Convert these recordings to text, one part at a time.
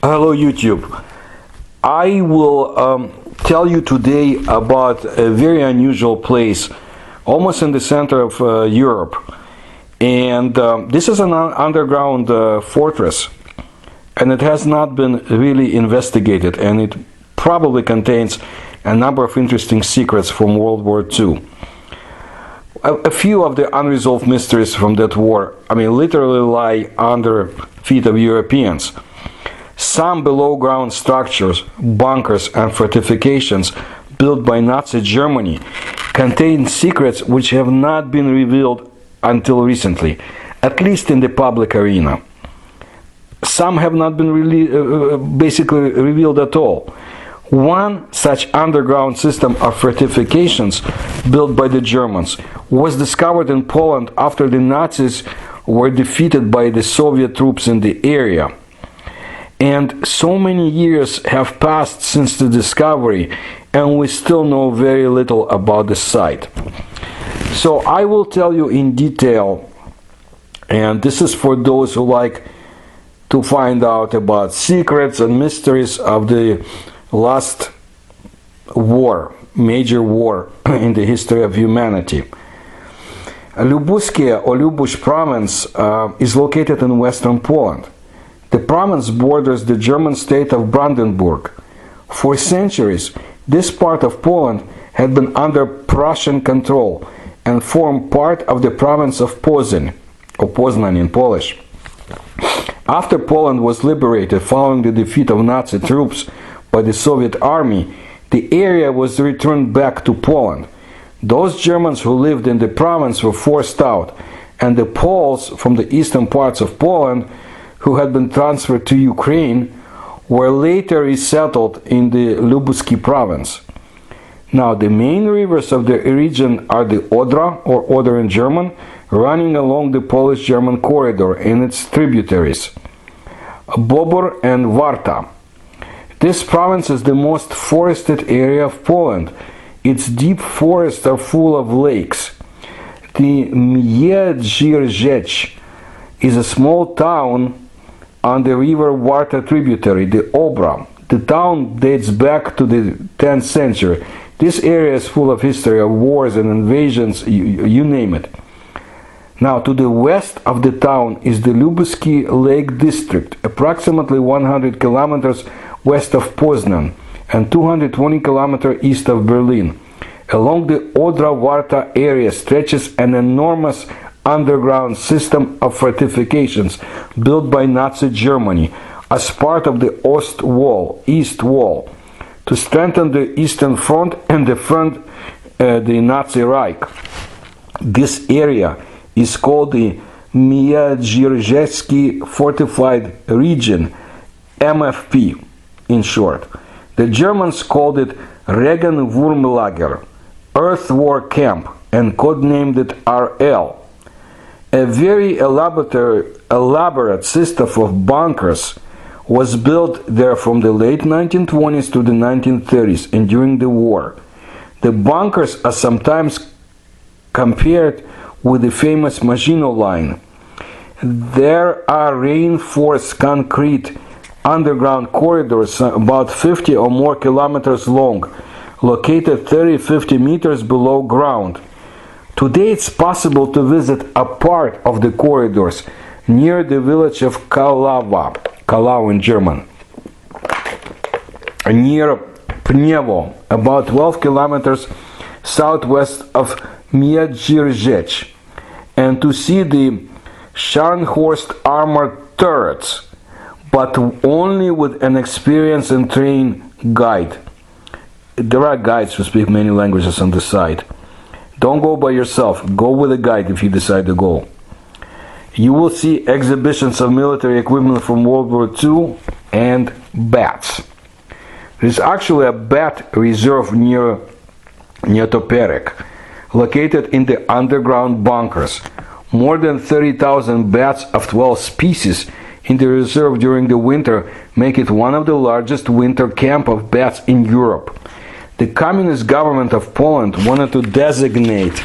Hello YouTube. I will tell you today about a very unusual place, almost in the center of Europe. And this is an underground fortress, and it has not been really investigated, and it probably contains a number of interesting secrets from World War II. A few of the unresolved mysteries from that war, literally lie under feet of Europeans. Some below-ground structures, bunkers and fortifications built by Nazi Germany contain secrets which have not been revealed until recently, at least in the public arena. Some have not been basically revealed at all. One such underground system of fortifications built by the Germans was discovered in Poland after the Nazis were defeated by the Soviet troops in the area. And so many years have passed since the discovery, and we still know very little about the site. So I will tell you in detail, and this is for those who like to find out about secrets and mysteries of the last major war in the history of humanity. Lubuskie or Lubusz province is located in western Poland. The province borders the German state of Brandenburg. For centuries, this part of Poland had been under Prussian control and formed part of the province of Poznań, or Poznań in Polish. After Poland was liberated following the defeat of Nazi troops by the Soviet army, the area was returned back to Poland. Those Germans who lived in the province were forced out, and the Poles from the eastern parts of Poland who had been transferred to Ukraine were later resettled in the Lubuskie province. Now, the main rivers of the region are the Odra, or Oder in German, running along the Polish-German corridor and its tributaries, Bobor and Warta. This province is the most forested area of Poland. Its deep forests are full of lakes. The Miedzierżec is a small town on the river Warta tributary, the Obra. The town dates back to the 10th century. This area is full of history of wars and invasions, you name it. Now, to the west of the town is the Lubuskie Lake District, approximately 100 kilometers west of Poznań and 220 kilometers east of Berlin. Along the Odra-Warta area stretches an enormous underground system of fortifications built by Nazi Germany as part of the East Wall, to strengthen the Eastern Front and defend the Nazi Reich. This area is called the Miedzierżecki Fortified Region, MFP in short. The Germans called it Regenwurmlager, Earth War Camp, and codenamed it RL. A very elaborate system of bunkers was built there from the late 1920s to the 1930s and during the war. The bunkers are sometimes compared with the famous Maginot Line. There are reinforced concrete underground corridors about 50 or more kilometers long, located 30-50 meters below ground. Today it's possible to visit a part of the corridors near the village of Kalau in German, near Pniewo, about 12 kilometers southwest of Miedzierżec, and to see the Scharnhorst armored turrets, but only with an experienced and trained guide. There are guides who speak many languages on the site. Don't go by yourself, go with a guide if you decide to go. You will see exhibitions of military equipment from World War II and bats. There's actually a bat reserve near Toperek, located in the underground bunkers. More than 30,000 bats of 12 species in the reserve during the winter make it one of the largest winter camp of bats in Europe. The communist government of Poland wanted to designate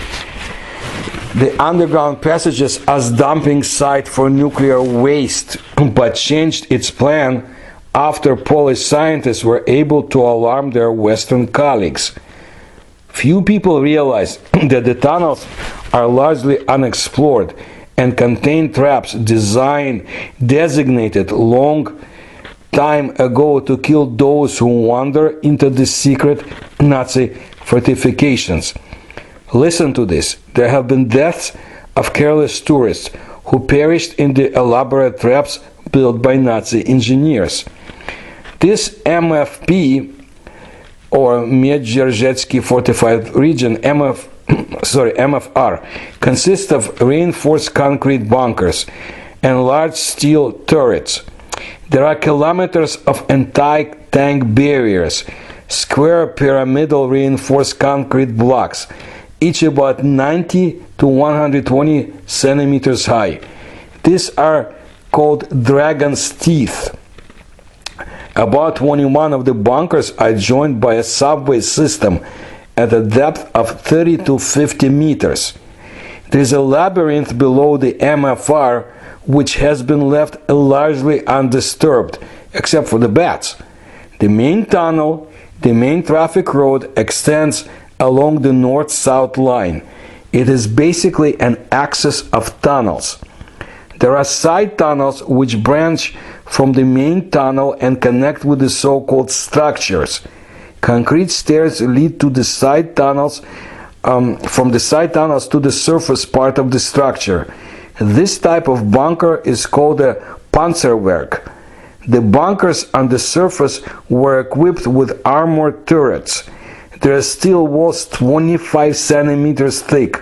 the underground passages as dumping site for nuclear waste, but changed its plan after Polish scientists were able to alarm their Western colleagues. Few people realize that the tunnels are largely unexplored and contain traps designated long time ago to kill those who wander into the secret Nazi fortifications. Listen to this. There have been deaths of careless tourists who perished in the elaborate traps built by Nazi engineers. This MFP, or Miedzierżecki Fortified Region, MFR, consists of reinforced concrete bunkers and large steel turrets. There are kilometers of anti-tank barriers, square pyramidal reinforced concrete blocks, each about 90 to 120 centimeters high. These are called dragon's teeth. About 21 of the bunkers are joined by a subway system at a depth of 30 to 50 meters. There is a labyrinth below the MFR which has been left largely undisturbed, except for the bats. The main tunnel, the main traffic road, extends along the north-south line. It is basically an axis of tunnels. There are side tunnels which branch from the main tunnel and connect with the so-called structures. Concrete stairs lead to the side tunnels, from the side tunnels to the surface part of the structure. This type of bunker is called a Panzerwerk. The bunkers on the surface were equipped with armored turrets. Their steel walls 25 centimeters thick.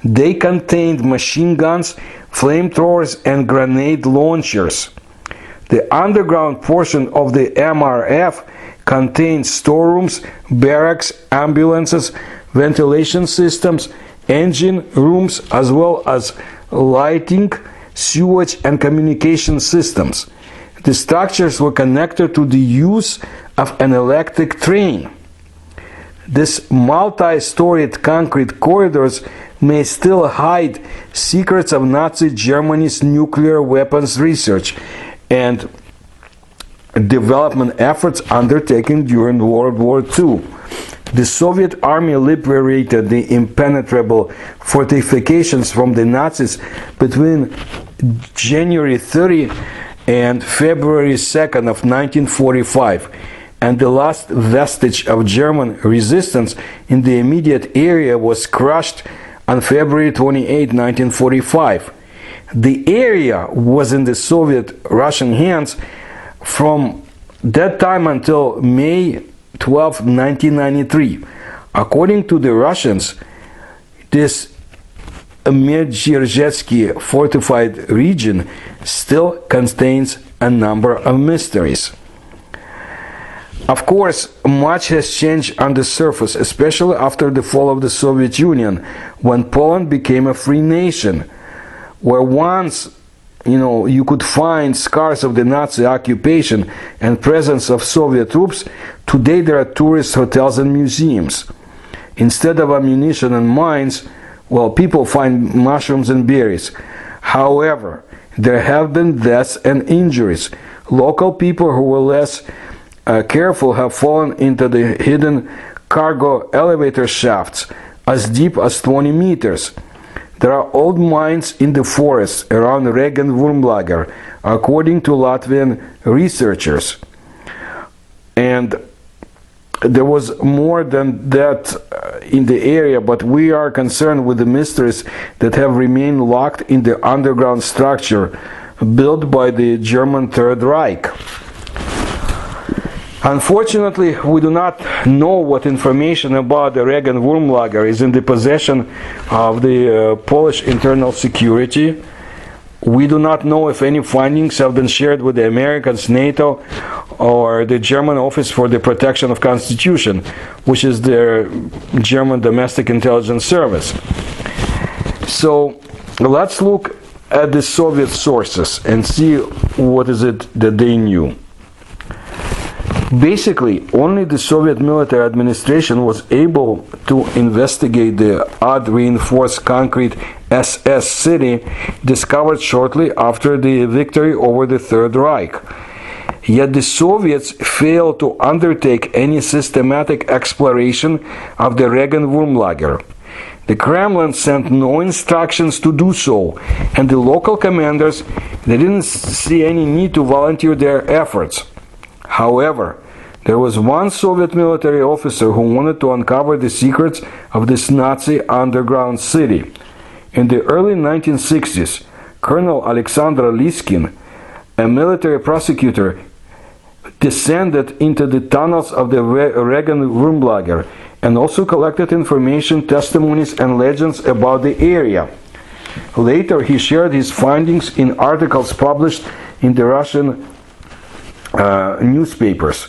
They contained machine guns, flamethrowers, and grenade launchers. The underground portion of the MRF contains storerooms, barracks, ambulances, ventilation systems, engine rooms, as well as lighting, sewage, and communication systems. The structures were connected to the use of an electric train. These multi-storied concrete corridors may still hide secrets of Nazi Germany's nuclear weapons research and development efforts undertaken during World War II. The Soviet army liberated the impenetrable fortifications from the Nazis between January 30 and February 2nd of 1945, and the last vestige of German resistance in the immediate area was crushed on February 28, 1945. The area was in the Soviet-Russian hands from that time until May 12, 1993. According to the Russians, this Miedzierżecki fortified region still contains a number of mysteries. Of course, much has changed on the surface, especially after the fall of the Soviet Union, when Poland became a free nation, where once you could find scars of the Nazi occupation and presence of Soviet troops. Today there are tourist hotels and museums. Instead of ammunition and mines, people find mushrooms and berries. However, there have been deaths and injuries. Local people who were less careful have fallen into the hidden cargo elevator shafts as deep as 20 meters. There are old mines in the forests around Regenwurmlager, according to Latvian researchers. And there was more than that in the area, but we are concerned with the mysteries that have remained locked in the underground structure built by the German Third Reich. Unfortunately, we do not know what information about the Regenwurmlager is in the possession of the Polish internal security. We do not know if any findings have been shared with the Americans, NATO, or the German Office for the Protection of Constitution, which is their German Domestic Intelligence Service. So let's look at the Soviet sources and see what is it that they knew. Basically, only the Soviet military administration was able to investigate the odd reinforced concrete SS city discovered shortly after the victory over the Third Reich. Yet the Soviets failed to undertake any systematic exploration of the Regenwurmlager. The Kremlin sent no instructions to do so, and the local commanders, they didn't see any need to volunteer their efforts. However, there was one Soviet military officer who wanted to uncover the secrets of this Nazi underground city. In the early 1960s, Colonel Alexander Liskin, a military prosecutor, descended into the tunnels of the Regenwurmlager and also collected information, testimonies, and legends about the area. Later, he shared his findings in articles published in the Russian newspapers.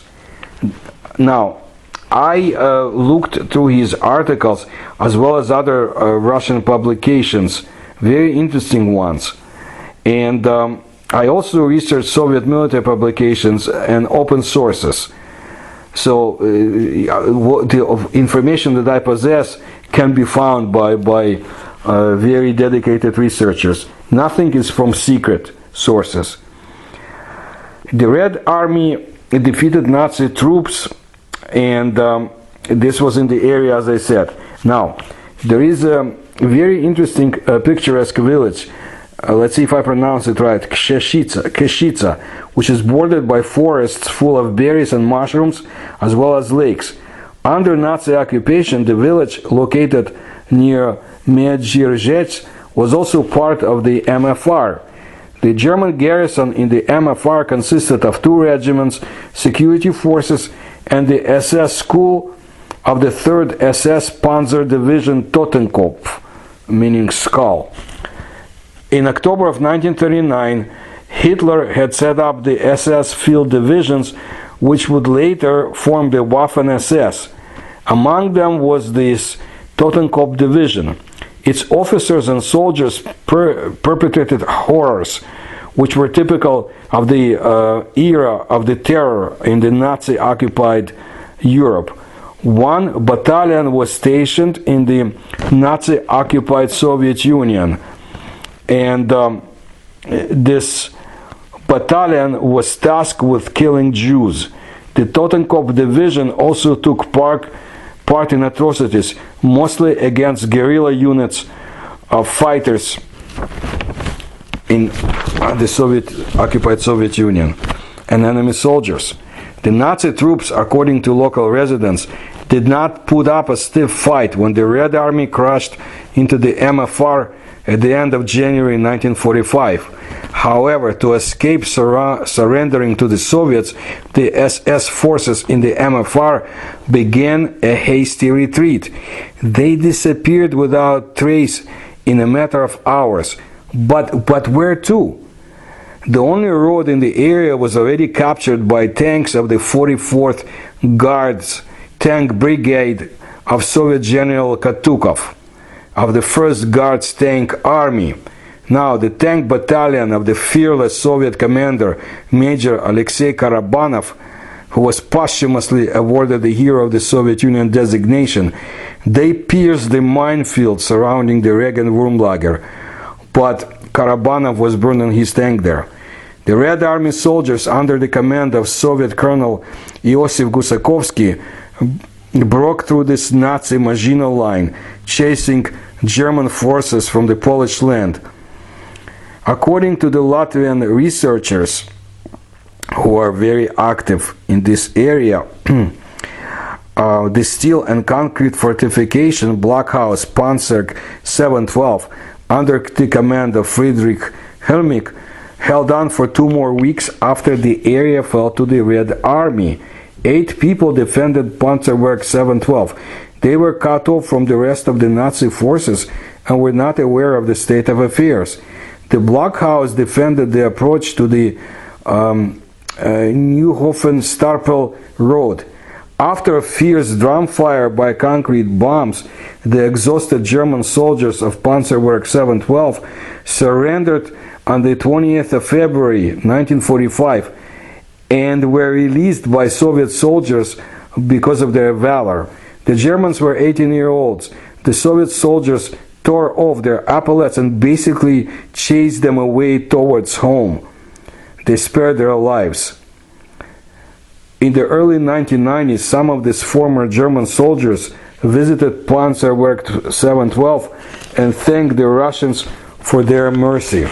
Now, I looked through his articles as well as other Russian publications, very interesting ones. And I also researched Soviet military publications and open sources. So the information that I possess can be found by very dedicated researchers. Nothing is from secret sources. The Red Army defeated Nazi troops, and this was in the area, as I said. Now, there is a very interesting picturesque village. Let's see if I pronounce it right. Keshica, which is bordered by forests full of berries and mushrooms, as well as lakes. Under Nazi occupation, the village, located near Medjirjec, was also part of the MFR. The German garrison in the MFR consisted of 2 regiments, security forces, and the SS school of the 3rd SS Panzer Division Totenkopf, meaning skull. In October of 1939, Hitler had set up the SS field divisions, which would later form the Waffen-SS. Among them was this Totenkopf division. Its officers and soldiers perpetrated horrors, which were typical of the era of the terror in the Nazi-occupied Europe. 1 battalion was stationed in the Nazi-occupied Soviet Union, and this battalion was tasked with killing Jews. The Totenkopf division also took part in atrocities, mostly against guerrilla units of fighters in the Soviet-occupied Soviet Union and enemy soldiers. The Nazi troops, according to local residents, did not put up a stiff fight when the Red Army crashed into the MFR at the end of January 1945. However, to escape surrendering to the Soviets, the SS forces in the MFR began a hasty retreat. They disappeared without trace in a matter of hours. But where to? The only road in the area was already captured by tanks of the 44th Guards Tank Brigade of Soviet General Katukov, of the 1st Guards Tank Army. Now, the tank battalion of the fearless Soviet commander, Major Alexei Karabanov, who was posthumously awarded the Hero of the Soviet Union designation, they pierced the minefield surrounding the Regenwurmlager, but Karabanov was burned in his tank there. The Red Army soldiers, under the command of Soviet Colonel Iosif Gusakovsky, broke through this Nazi Maginot Line, chasing German forces from the Polish land. According to the Latvian researchers, who are very active in this area, the steel and concrete fortification blockhouse Panzer 712, under the command of Friedrich Helmich, held on for 2 more weeks after the area fell to the Red Army. 8 people defended Panzerwerk 712. They were cut off from the rest of the Nazi forces and were not aware of the state of affairs. The blockhouse defended the approach to the Neuhofen-Starpel road. After a fierce drum fire by concrete bombs, the exhausted German soldiers of Panzerwerk 712 surrendered on the 20th of February 1945 and were released by Soviet soldiers because of their valor. The Germans were 18-year-olds. The Soviet soldiers tore off their epaulets and basically chased them away towards home. They spared their lives. In the early 1990s, some of these former German soldiers visited Panzerwerk 712 and thanked the Russians for their mercy.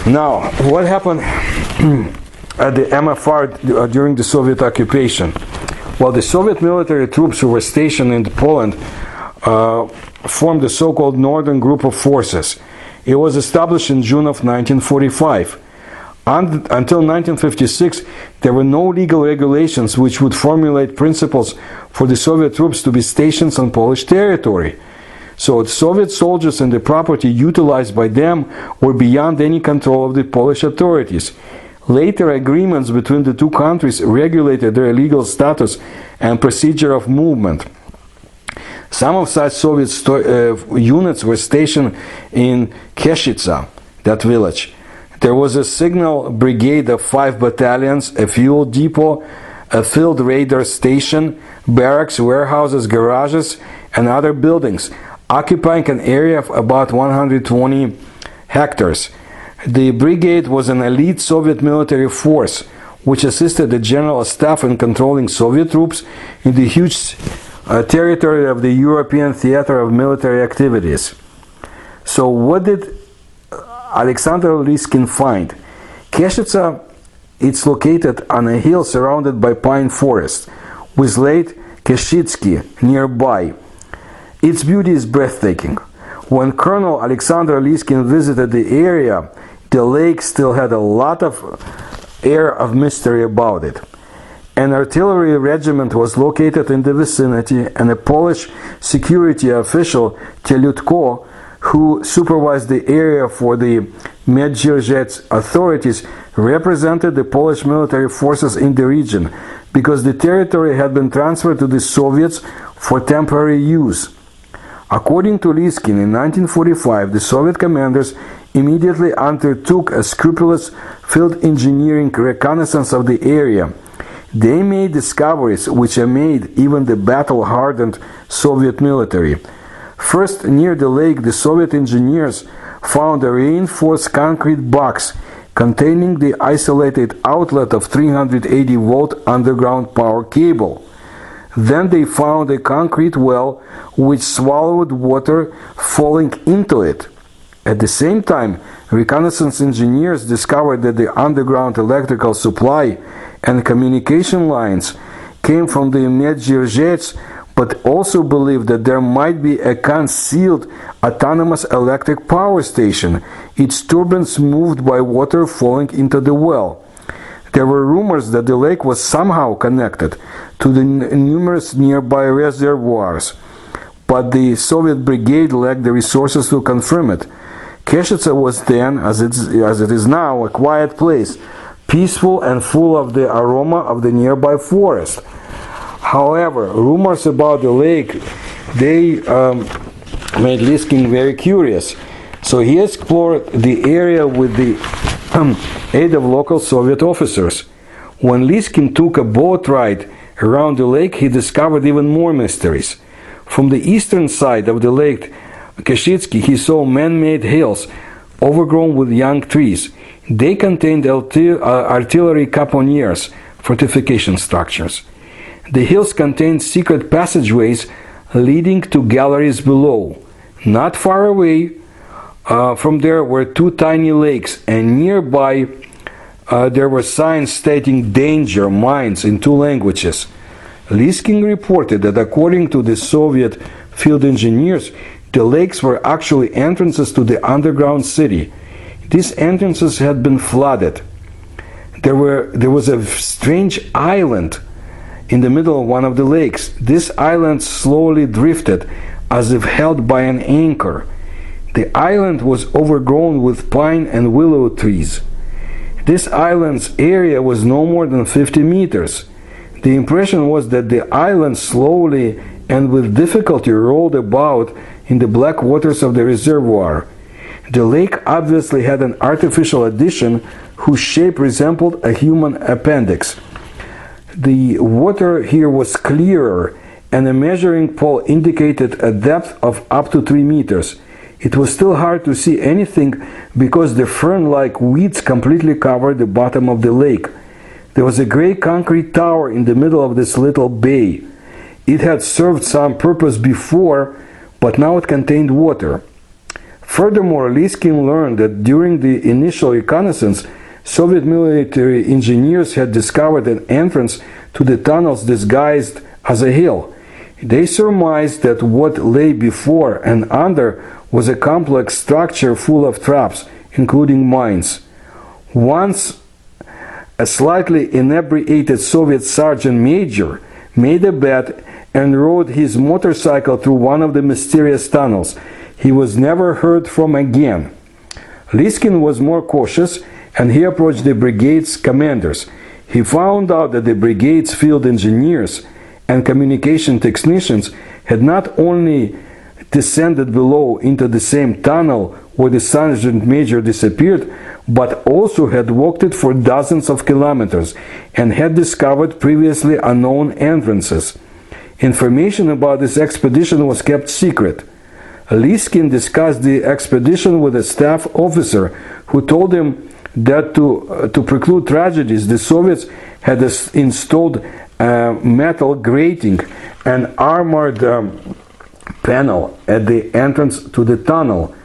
Now, what happened at the MFR during the Soviet occupation? Well, the Soviet military troops who were stationed in Poland formed the so-called Northern Group of Forces. It was established in June of 1945. Until 1956, there were no legal regulations which would formulate principles for the Soviet troops to be stationed on Polish territory. So the Soviet soldiers and the property utilized by them were beyond any control of the Polish authorities. Later agreements between the two countries regulated their legal status and procedure of movement. Some of such Soviet units were stationed in Keshica, that village. There was a signal brigade of 5 battalions, a fuel depot, a field radar station, barracks, warehouses, garages, and other buildings, occupying an area of about 120 hectares. The brigade was an elite Soviet military force, which assisted the general staff in controlling Soviet troops in the huge territory of the European theater of military activities. So what did Alexander Liskin find? Keshica, it's located on a hill surrounded by pine forest, with Lake Keshitsky nearby. Its beauty is breathtaking. When Colonel Alexander Liskin visited the area, the lake still had a lot of air of mystery about it. An artillery regiment was located in the vicinity, and a Polish security official, Telutko, who supervised the area for the Medjugorje authorities, represented the Polish military forces in the region because the territory had been transferred to the Soviets for temporary use. According to Liskin, in 1945, the Soviet commanders immediately undertook a scrupulous field engineering reconnaissance of the area. They made discoveries which amazed even the battle-hardened Soviet military. First, near the lake, the Soviet engineers found a reinforced concrete box containing the isolated outlet of 380-volt underground power cable. Then they found a concrete well which swallowed water falling into it. At the same time, reconnaissance engineers discovered that the underground electrical supply and communication lines came from the Medjugorje, but also believed that there might be a concealed autonomous electric power station, its turbines moved by water falling into the well. There were rumors that the lake was somehow connected to the numerous nearby reservoirs, but the Soviet brigade lacked the resources to confirm it. Keshica was then, as it is now, a quiet place, peaceful and full of the aroma of the nearby forest. However, rumors about the lake, they made Liskin very curious. So he explored the area with the aid of local Soviet officers. When Liskin took a boat ride around the lake, he discovered even more mysteries. From the eastern side of the lake Keshitsky, he saw man-made hills overgrown with young trees. They contained artillery caponiers, fortification structures. The hills contained secret passageways leading to galleries below. Not far away from there were 2 tiny lakes, and nearby there were signs stating danger, mines in 2 languages. Liskin reported that according to the Soviet field engineers, the lakes were actually entrances to the underground city. These entrances had been flooded. There was a strange island in the middle of one of the lakes. This island slowly drifted as if held by an anchor. The island was overgrown with pine and willow trees. This island's area was no more than 50 meters. The impression was that the island slowly and with difficulty rolled about in the black waters of the reservoir. The lake obviously had an artificial addition whose shape resembled a human appendix. The water here was clearer, and a measuring pole indicated a depth of up to 3 meters. It was still hard to see anything because the fern-like weeds completely covered the bottom of the lake. There was a gray concrete tower in the middle of this little bay. It had served some purpose before, but now it contained water. Furthermore, Liskin learned that during the initial reconnaissance, Soviet military engineers had discovered an entrance to the tunnels disguised as a hill. They surmised that what lay before and under was a complex structure full of traps, including mines. Once, a slightly inebriated Soviet sergeant major made a bet and rode his motorcycle through one of the mysterious tunnels. He was never heard from again. Liskin was more cautious, and he approached the brigade's commanders. He found out that the brigade's field engineers and communication technicians had not only descended below into the same tunnel where the sergeant major disappeared, but also had walked it for dozens of kilometers and had discovered previously unknown entrances. Information about this expedition was kept secret. Liskin discussed the expedition with a staff officer who told him that to preclude tragedies, the Soviets had installed a metal grating, an armored panel at the entrance to the tunnel.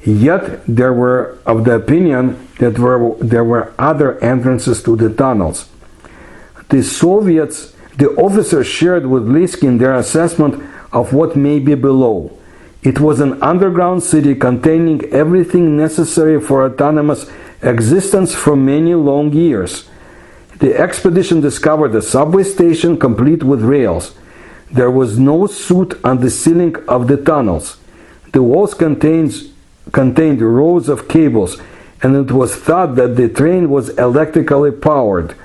Yet they were of the opinion that there were other entrances to the tunnels. The officers shared with Liskin their assessment of what may be below. It was an underground city containing everything necessary for autonomous existence for many long years. The expedition discovered a subway station complete with rails. There was no soot on the ceiling of the tunnels. The walls contained rows of cables, and it was thought that the train was electrically powered.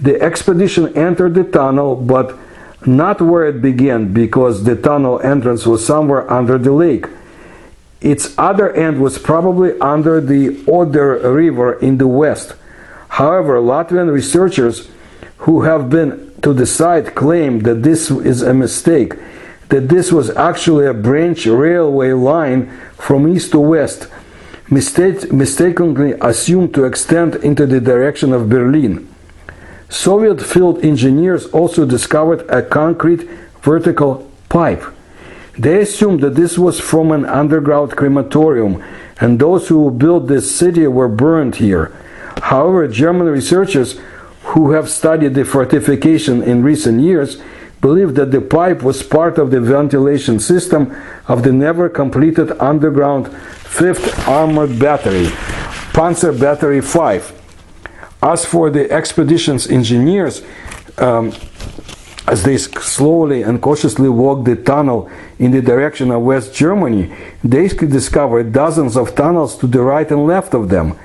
The expedition entered the tunnel, but not where it began, because the tunnel entrance was somewhere under the lake. Its other end was probably under the Oder River in the west. However, Latvian researchers who have been to the site claim that this is a mistake, that this was actually a branch railway line from east to west, mistakenly assumed to extend into the direction of Berlin. Soviet field engineers also discovered a concrete vertical pipe. They assumed that this was from an underground crematorium, and those who built this city were burned here. However, German researchers who have studied the fortification in recent years believe that the pipe was part of the ventilation system of the never completed underground 5th Armored Battery, Panzer Battery 5. As for the expedition's engineers, as they slowly and cautiously walked the tunnel in the direction of West Germany, they discovered dozens of tunnels to the right and left of them.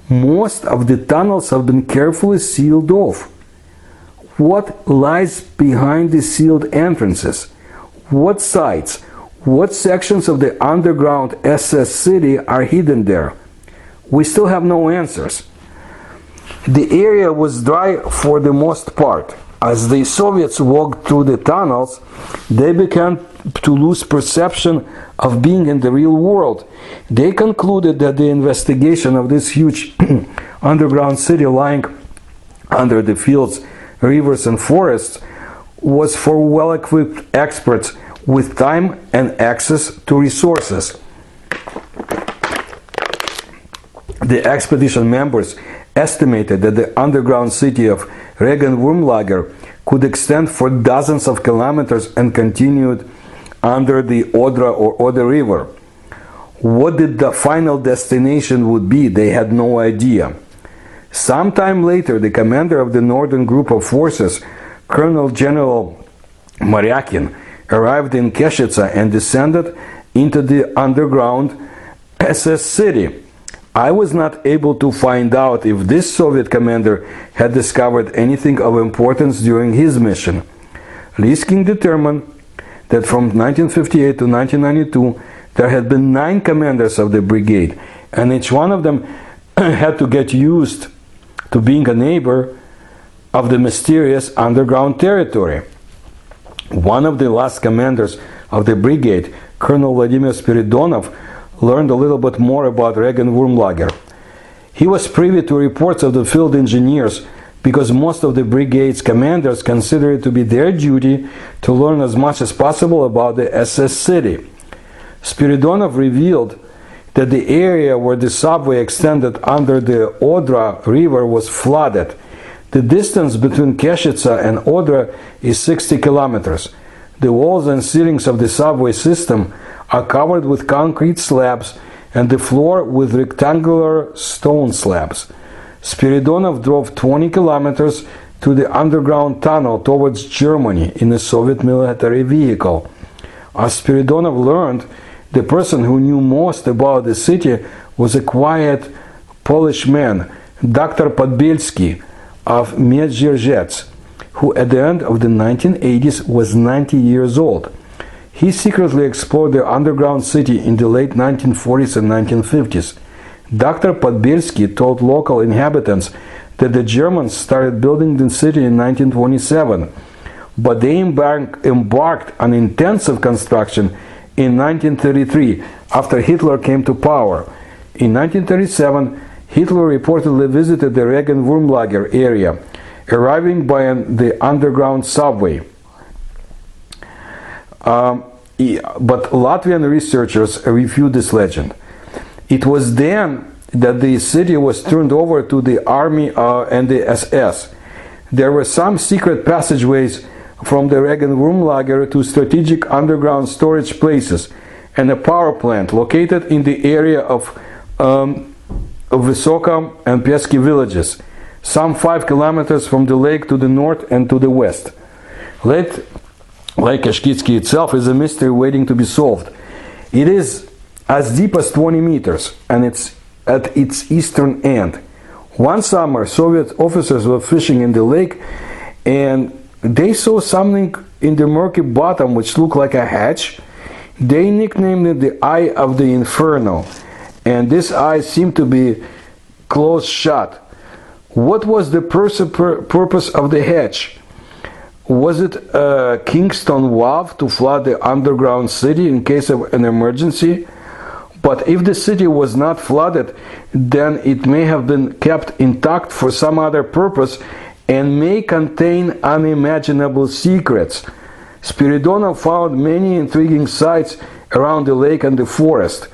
Most of the tunnels have been carefully sealed off. What lies behind the sealed entrances? What sites, what sections of the underground SS city are hidden there? We still have no answers. The area was dry for the most part. As the Soviets walked through the tunnels, they began to lose perception of being in the real world. They concluded that the investigation of this huge underground city lying under the fields, rivers and forests was for well-equipped experts with time and access to resources. The expedition members estimated that the underground city of Regenwurmlager could extend for dozens of kilometers and continued under the Odra or Oder River. What the final destination would be, they had no idea. Sometime later, the commander of the northern group of forces, Colonel General Maryakin, arrived in Keshica and descended into the underground SS city. I was not able to find out if this Soviet commander had discovered anything of importance during his mission. Liskin determined that from 1958 to 1992 there had been 9 commanders of the brigade, and each one of them had to get used to being a neighbor of the mysterious underground territory. One of the last commanders of the brigade, Colonel Vladimir Spiridonov, learned a little bit more about Regenwurmlager. He was privy to reports of the field engineers because most of the brigade's commanders consider it to be their duty to learn as much as possible about the SS city. Spiridonov revealed that the area where the subway extended under the Odra river was flooded. The distance between Keshitsa and Odra is 60 kilometers. The walls and ceilings of the subway system are covered with concrete slabs and the floor with rectangular stone slabs. Spiridonov drove 20 kilometers to the underground tunnel towards Germany in a Soviet military vehicle. As Spiridonov learned, the person who knew most about the city was a quiet Polish man, Dr. Podbielski of Miedzierżec, who at the end of the 1980s was 90 years old. He secretly explored the underground city in the late 1940s and 1950s. Dr. Podbielski told local inhabitants that the Germans started building the city in 1927, but they embarked on intensive construction in 1933 after Hitler came to power. In 1937, Hitler reportedly visited the Regenwurmlager area, arriving by the underground subway. But Latvian researchers refute this legend. It was then that the city was turned over to the army and the SS. There were some secret passageways from the Regenwurmlager to strategic underground storage places and a power plant located in the area of Vysoka and Pieski villages, some 5 kilometers from the lake to the north and to the west. Lake Keshkitsky itself is a mystery waiting to be solved. It is as deep as 20 meters, and it's at its eastern end. One summer, Soviet officers were fishing in the lake, and they saw something in the murky bottom which looked like a hatch. They nicknamed it the Eye of the Inferno, and this eye seemed to be closed shut. What was the purpose of the hatch? Was it a Kingston valve to flood the underground city in case of an emergency? But if the city was not flooded, then it may have been kept intact for some other purpose and may contain unimaginable secrets. Spiridonov found many intriguing sites around the lake and the forest.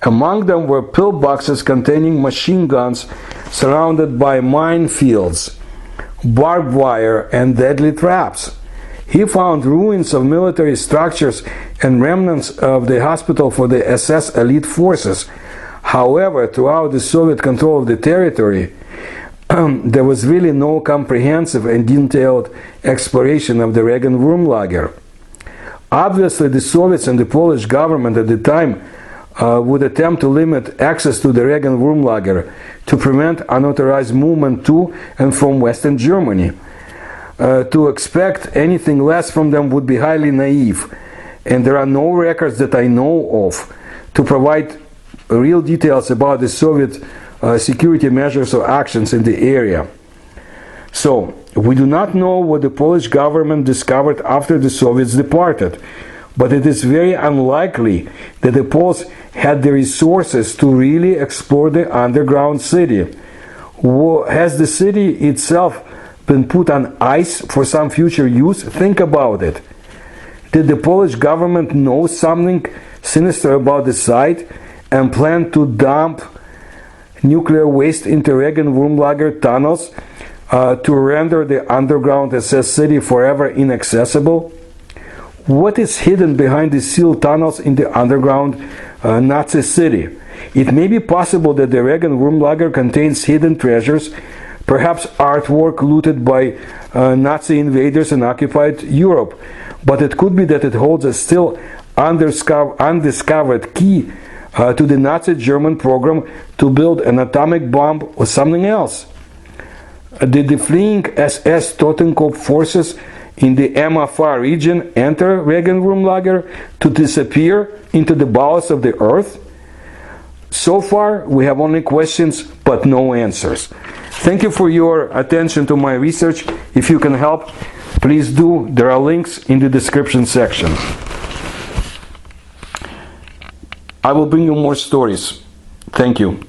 Among them were pillboxes containing machine guns surrounded by minefields, barbed wire, and deadly traps. He found ruins of military structures and remnants of the hospital for the SS elite forces. However, throughout the Soviet control of the territory, there was really no comprehensive and detailed exploration of the Regenwurmlager. Obviously, the Soviets and the Polish government at the time would attempt to limit access to the Regenwurmlager to prevent unauthorized movement to and from Western Germany. To expect anything less from them would be highly naive, and there are no records that I know of to provide real details about the Soviet security measures or actions in the area. So, we do not know what the Polish government discovered after the Soviets departed, but it is very unlikely that the Poles had the resources to really explore the underground city. Has the city itself been put on ice for some future use? Think about it. Did the Polish government know something sinister about the site and plan to dump nuclear waste into Regenwurmlager tunnels to render the underground SS city forever inaccessible? What is hidden behind the sealed tunnels in the underground Nazi city? It may be possible that the Regenwurmlager contains hidden treasures, perhaps artwork looted by Nazi invaders in occupied Europe, but it could be that it holds a still undiscovered key to the Nazi German program to build an atomic bomb or something else. Did the fleeing SS Totenkopf forces in the MFR region enter Regenwurmlager to disappear into the bowels of the earth? So far, we have only questions but no answers. Thank you for your attention to my research. If you can help, please do. There are links in the description section. I will bring you more stories. Thank you.